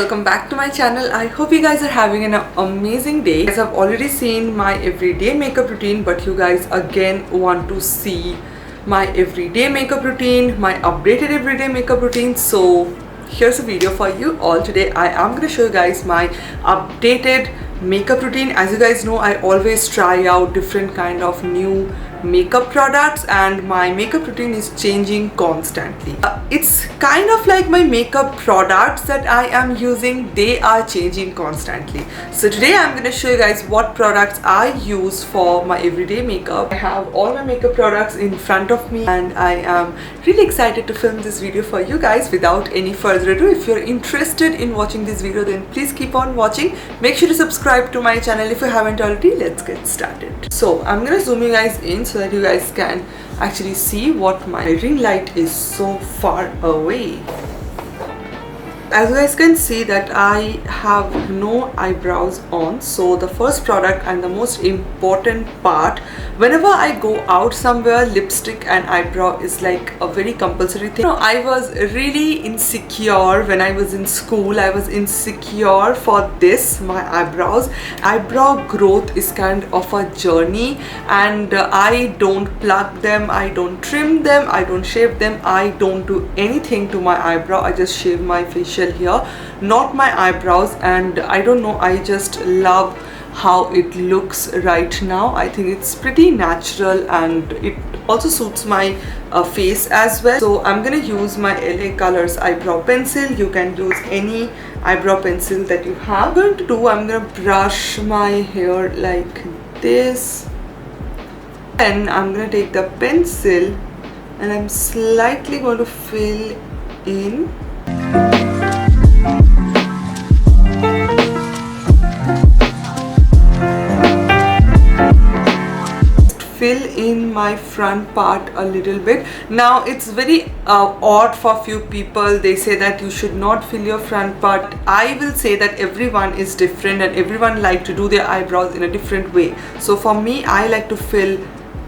welcome back to my channel. I hope you guys are having an amazing day. You guys have already seen my everyday makeup routine, but you guys again want to see my everyday makeup routine, my updated everyday makeup routine. So here's a video for you all. Today I am going to show you guys my updated makeup routine. As you guys know, I always try out different kind of new makeup products and my makeup routine is changing constantly. It's kind of like my makeup products that I am using, they are changing constantly. So today I'm going to show you guys what products I use for my everyday makeup. I have all my makeup products in front of me and I am really excited to film this video for you guys. Without any further ado, if you're interested in watching this video, then please keep on watching. Make sure to subscribe to my channel if you haven't already. Let's get started. So I'm going to zoom you guys in so that you guys can actually see what my ring light is so far away. As you guys can see that I have no eyebrows on, so the first product and the most important part, whenever I go out somewhere, lipstick and eyebrow is like a very compulsory thing. I was really insecure when I was in school. I was insecure for this, my eyebrows. Eyebrow growth is kind of a journey and I don't pluck them, I don't trim them, I don't shave them, I don't do anything to my eyebrow. I just shave my facial here, not my eyebrows, and I don't know, I just love how it looks right now. I think it's pretty natural and it also suits my face as well. So I'm gonna use my LA Colors eyebrow pencil. You can use any eyebrow pencil that you have. What I'm going to do, I'm gonna brush my hair like this, and I'm gonna take the pencil and I'm slightly going to fill in. Fill in my front part a little bit. Now it's very odd for few people. They say that you should not fill your front part. I will say that everyone is different and everyone like to do their eyebrows in a different way. So for me, I like to fill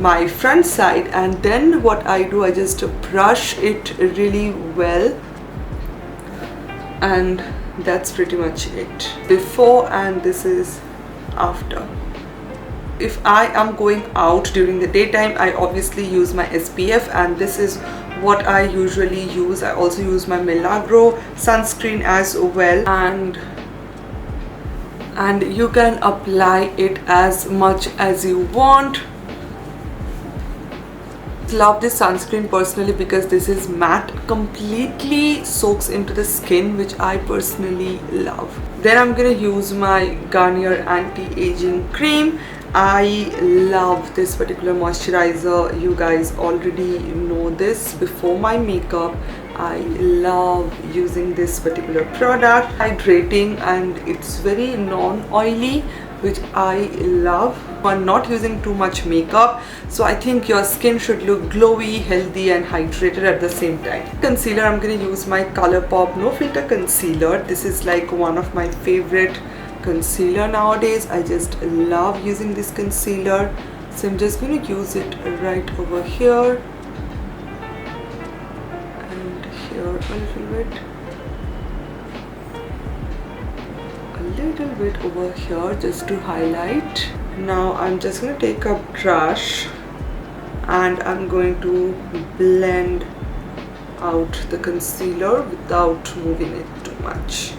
my front side, and then what I do, I just brush it really well, and that's pretty much it. Before, and this is after. If I am going out during the daytime, I obviously use my SPF, and this is what I usually use. I also use my mellow sunscreen as well, and you can apply it as much as you want. Love this sunscreen personally because this is matte, completely soaks into the skin, which I personally love. Then I'm gonna use my Garnier anti-aging cream. I love this particular moisturizer. You guys already know this. Before my makeup, I love using this particular product. Hydrating and it's very non-oily, which I love. I'm not using too much makeup, so I think your skin should look glowy, healthy and hydrated at the same time. Concealer, I'm going to use my Colourpop No Filter Concealer. This is like one of my favorite concealer nowadays. I just love using this concealer, so I'm just going to use it right over here and here a little bit over here just to highlight. Now I'm just going to take a brush and I'm going to blend out the concealer without moving it too much.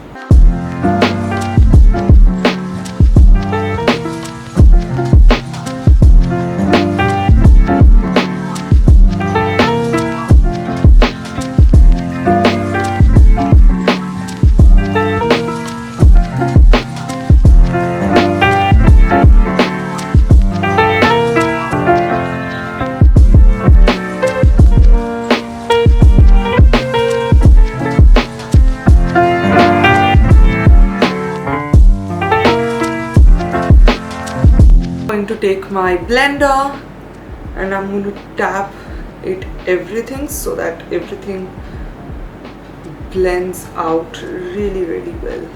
To take my blender and I'm going to tap it everything so that everything blends out really well.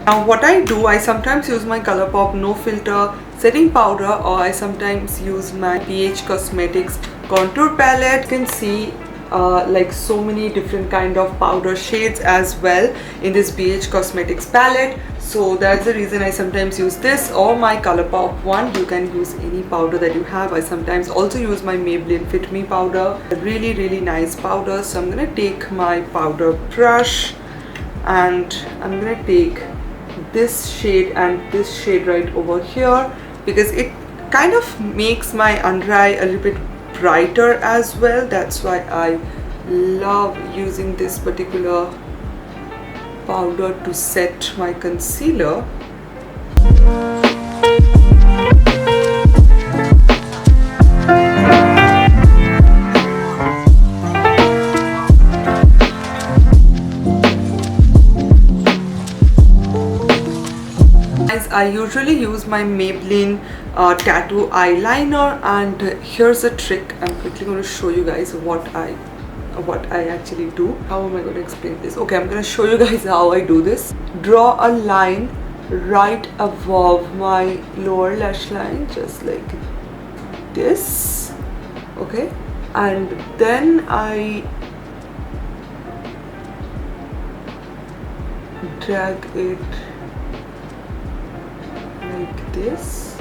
Now what I do, I sometimes use my Colourpop No Filter setting powder, or I sometimes use my PH Cosmetics contour palette. You can see like so many different kind of powder shades as well in this BH Cosmetics palette. So that's the reason I sometimes use this or my Colourpop one. You can use any powder that you have. I sometimes also use my Maybelline Fit Me powder. Really nice powder. So I'm gonna take my powder brush and I'm gonna take this shade and this shade right over here, because it kind of makes my under eye a little bit brighter as well. That's why I love using this particular powder to set my concealer. I usually use my Maybelline tattoo eyeliner, and here's a trick. I'm quickly going to show you guys what I actually do. How am I going to explain this? Okay, I'm going to show you guys how I do this. Draw a line right above my lower lash line, just like this. Okay, and then I drag it like this.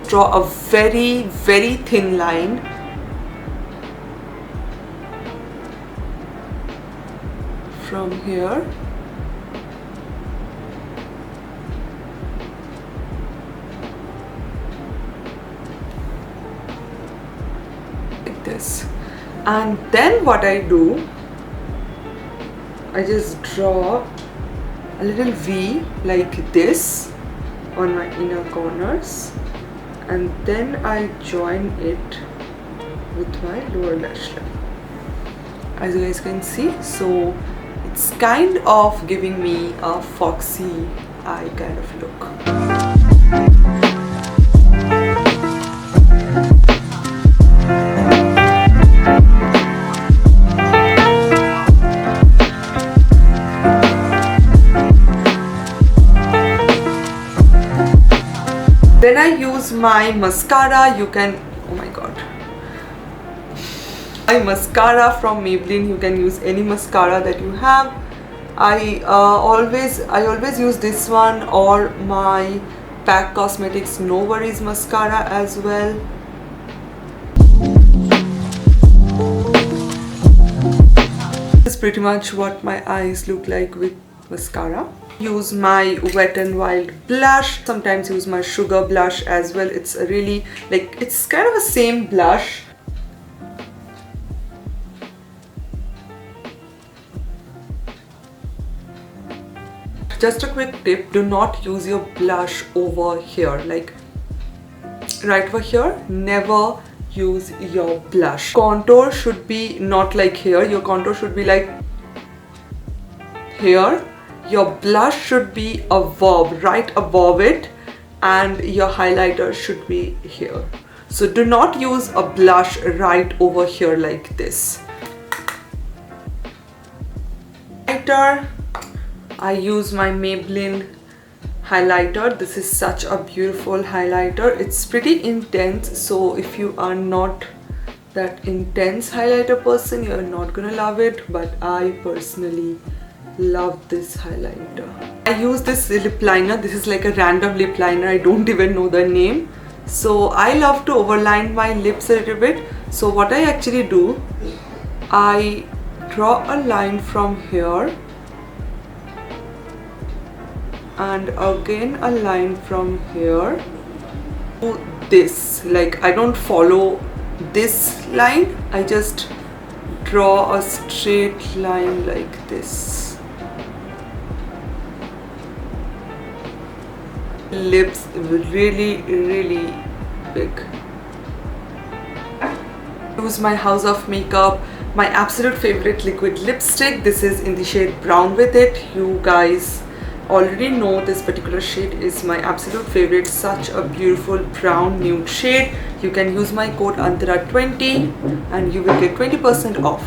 Draw a very thin line from here like this, and then what I do, I just draw a little V like this on my inner corners, and then I join it with my lower lash line, as you guys can see. So it's kind of giving me a foxy eye kind of look. Then I use my mascara. You can, oh my god, my mascara from Maybelline. You can use any mascara that you have. I always use this one or my MAC Cosmetics No Worries mascara as well. This is pretty much what my eyes look like with mascara. Use my Wet n Wild blush, sometimes use my Sugar blush as well. It's a really, like, it's kind of the same blush. Just a quick tip, do not use your blush over here, like right over here. Never use your blush. Contour should be not like here, your contour should be like here. Your blush should be above, right above it, and your highlighter should be here. So do not use a blush right over here like this. Highlighter, I use my Maybelline highlighter. This is such a beautiful highlighter. It's pretty intense, so if you are not that intense highlighter person, you're not gonna love it, but I personally love this highlighter. I use this lip liner. This is like a random lip liner. I don't even know the name. So I love to overline my lips a little bit. So what I actually do, I draw a line from here and again a line from here to this. Like, I don't follow this line, I just draw a straight line like this. Lips really big. Use my House of Makeup, my absolute favorite liquid lipstick. This is in the shade Brown With It. You guys already know this particular shade is my absolute favorite. Such a beautiful brown nude shade. You can use my code Antara20 and you will get 20% off.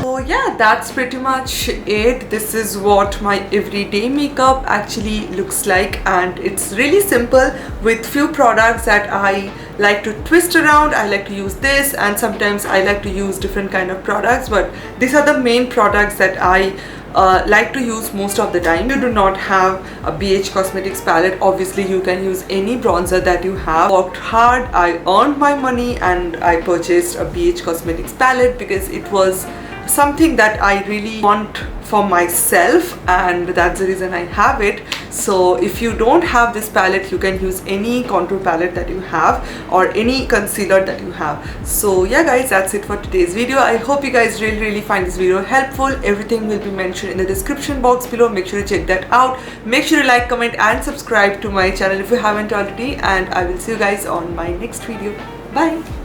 So yeah, yeah, that's pretty much it. This is what my everyday makeup actually looks like, and it's really simple with few products that I like to twist around. I like to use this, and sometimes I like to use different kind of products, but these are the main products that I like to use most of the time. If you do not have a BH Cosmetics palette, obviously you can use any bronzer that you have. Worked hard, I earned my money, and I purchased a BH Cosmetics palette because it was something that I really want for myself, and that's the reason I have it. So if you don't have this palette, you can use any contour palette that you have or any concealer that you have. So yeah guys, that's it for today's video. I hope you guys really find this video helpful. Everything will be mentioned in the description box below. Make sure to check that out. Make sure to like, comment and subscribe to my channel if you haven't already, and I will see you guys on my next video. Bye.